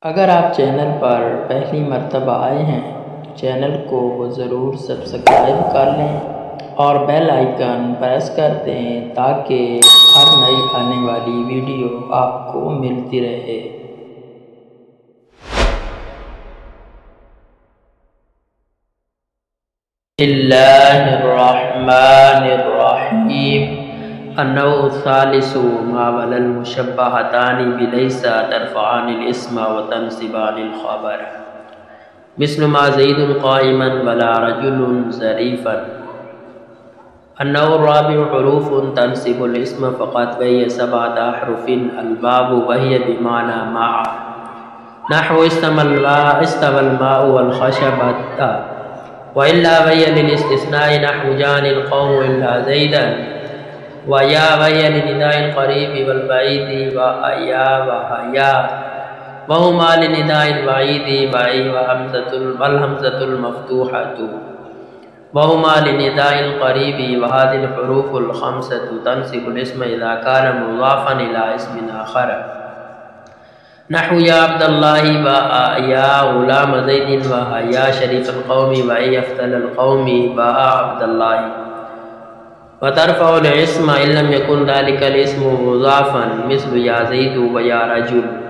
اگر آپ چینل پر پہلی مرتبہ آئے ہیں تو چینل کو ضرور سبسکرائب کر لیں اور بیل آئیکن پریس کر دیں تاکہ ہر نئی آنے والی ویڈیو آپ کو ملتی رہے۔ بسم اللہ الرحمن الرحیم۔ النوع الثالث ما ولا المشبهتان بليس ترفعان الاسم وتنصبان الخبر مثل ما زيد قائما ولا رجل ظريفا۔ النوع الرابع حروف تنصب الاسم فقط وهي 7 أحرف الباب وهي بمعنى مع نحو استوى الماء والخشبة وإلا وهي للاستثناء نحو جاءني القوم إلا زيدا ويا وهي لنداء القريب والبعيد وأيا وهيا وهما لنداء البعيد وأي والهمزة المفتوحة وهما لنداء القريب وهذه الحروف الخمسة تنصب الاسم إذا كان مضافا إلى اسم آخر نحو يا عبد الله ويا غلام زيد ويا شريف القوم ويا أفتل القوم ويا عبد الله، وترفع الاسم إن لم يكن ذلك الاسم مضافا مثل يا زيد ويا رجل۔